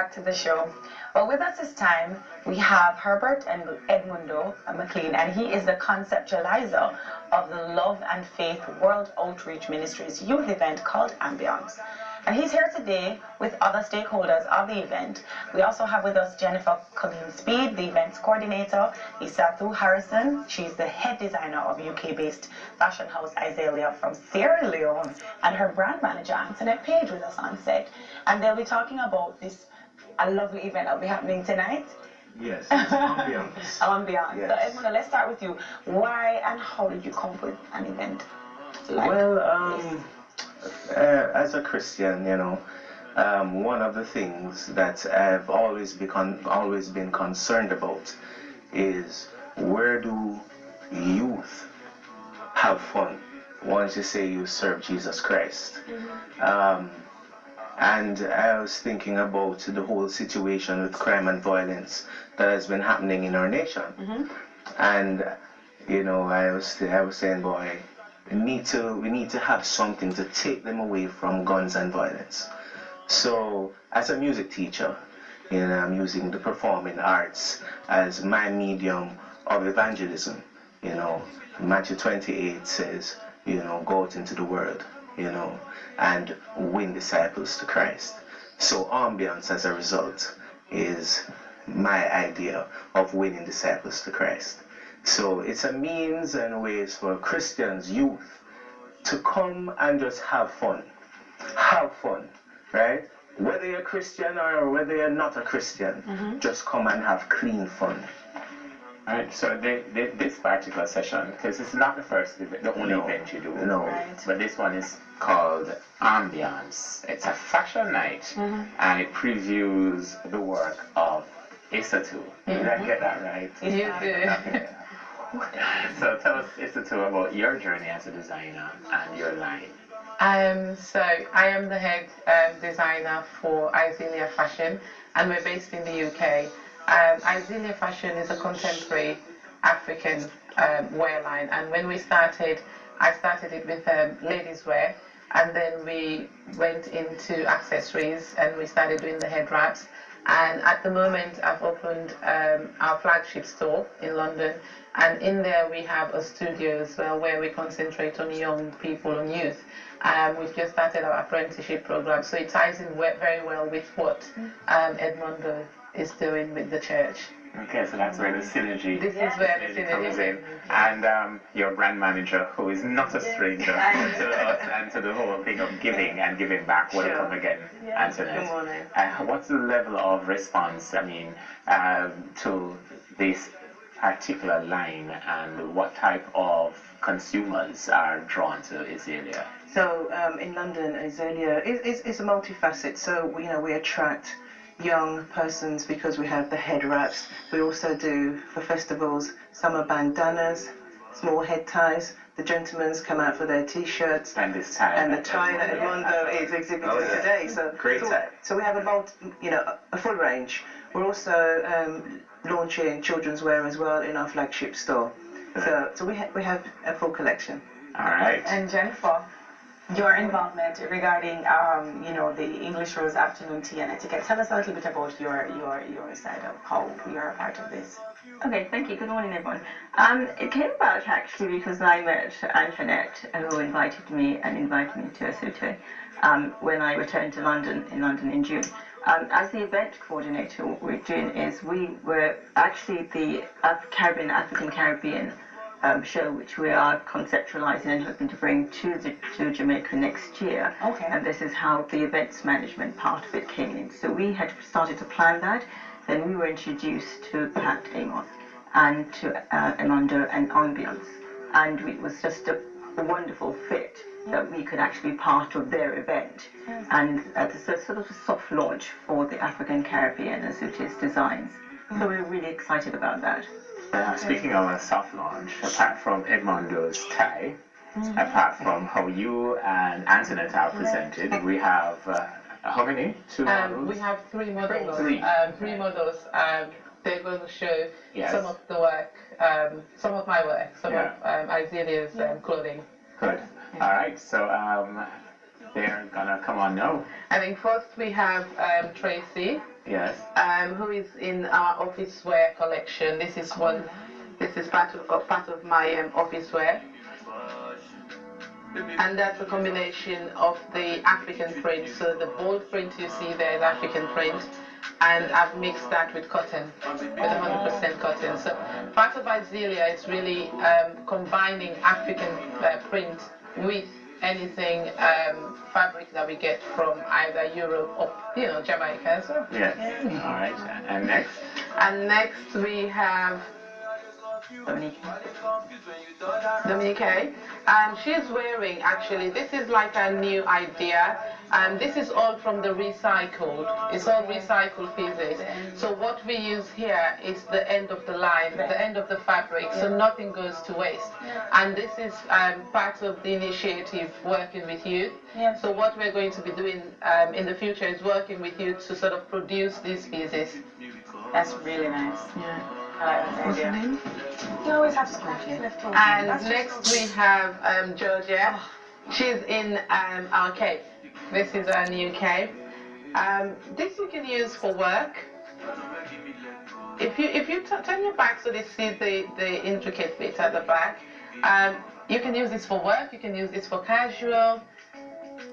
back to the show. Well, with us this time, we have Herbert and Edmundo McLean, and he is the conceptualizer of the Love and Faith World Outreach Ministries youth event called Ambience. And he's here today with other stakeholders of the event. We also have with us Jennifer Colleen Speed, the events coordinator, Isathu Harrison. She's the head designer of UK-based fashion house Isaiah from Sierra Leone, and her brand manager, Antoinette Page, with us on set. And they'll be talking about this a lovely event that'll be happening tonight. Yes, it's Ambience. Ambience. Yes. So Edmundo, let's start with you. Why and how did you come up with an event like Well, this? as a Christian, you know, one of the things that I've always been concerned about is, where do youth have fun once you say you serve Jesus Christ? And I was thinking about the whole situation with crime and violence that has been happening in our nation. And you know, I was saying, boy, we need to have something to take them away from guns and violence. So as a music teacher, you know, I'm using the performing arts as my medium of evangelism. You know, Matthew 28 says, you know, go out into the world, you know, and win disciples to Christ. So Ambience, as a result, is my idea of winning disciples to Christ. So it's a means and ways for Christians, youth, to come and just have fun, right? Whether you're a Christian or whether you're not a Christian, just come and have clean fun. Alright, so this particular session, because it's not the only event you do, but this one is called Ambience. It's a fashion night, and it previews the work of Isathu. Did I get that right? You do. So tell us, Isathu, about your journey as a designer and your line. So I am the head designer for Ambience Fashion, and we're based in the UK. Ambience Fashion is a contemporary African wear line, and when we started, I started it with ladies wear, and then we went into accessories and we started doing the head wraps. And at the moment, I've opened our flagship store in London, and in there we have a studio as well where we concentrate on young people and youth. We've just started our apprenticeship program, so it ties in very well with what Edmundo is doing with the church. Okay, so that's where the synergy, This is where the synergy comes in. And your brand manager, who is not a stranger to us and to the whole thing of giving and giving back. Welcome again, Antoinette. Good morning. What's the level of response, I mean, to this particular line, and what type of consumers are drawn to Azalea? So in London, Azalea is a multifaceted. So we attract young persons because we have the head wraps. We also do, for festivals, summer bandanas, small head ties. The gentlemen's come out for their t-shirts And this tie. and the tie that Edmundo is exhibiting today. So Great tie. So we have a full range. We're also launching children's wear as well in our flagship store. So we have a full collection. All right. And Jennifer, your involvement regarding the English Rose Afternoon Tea and Etiquette. Tell us a little bit about your side of how you're a part of this. Okay, thank you. Good morning, everyone. It came about actually because I met Antoinette, who invited me to Lesotho when I returned to London in June. As the event coordinator, what we're doing is we were actually the African Caribbean show, which we are conceptualizing and hoping to bring to Jamaica next year. Okay. And this is how the events management part of it came in. So we had started to plan that. Then we were introduced to Pat Amos and to Amanda and Ambience. And it was just a wonderful fit that we could actually be part of their event. And it's a sort of a soft launch for the African Caribbean as it is designs. So we're really excited about that. Speaking of a soft launch, apart from Edmundo's tie, apart from how you and Antoinette are presented, we have how many? Two models? We have three models. Three Models. They're going to show Yes. some of the work, some of my work, some Yeah. of Isaiah's clothing. Good. All right. So they're gonna come on now. I think first we have Tracy, Yes. who is in our office wear collection. This is one. This is part of my office wear, and that's a combination of the African print. So the bold print you see there is African print, and I've mixed that with cotton, with 100% cotton. So part of Isilia is really combining African print with anything fabric that we get from either Europe or Jamaica as well. Yes. All right. And next? And next we have Dominique. She's wearing, actually, this is like a new idea. This is all from the recycled. It's all recycled pieces. So what we use here is the end of the line, the end of the fabric, so nothing goes to waste. And this is part of the initiative working with youth. So what we're going to be doing in the future is working with youth to sort of produce these pieces. That's really nice. Yeah. What's your name? You always have scratches left over. And next we have Georgia. She's in our cape. This is our new cape. This you can use for work. If you turn your back so they see the intricate bit at the back, you can use this for work. You can use this for casual.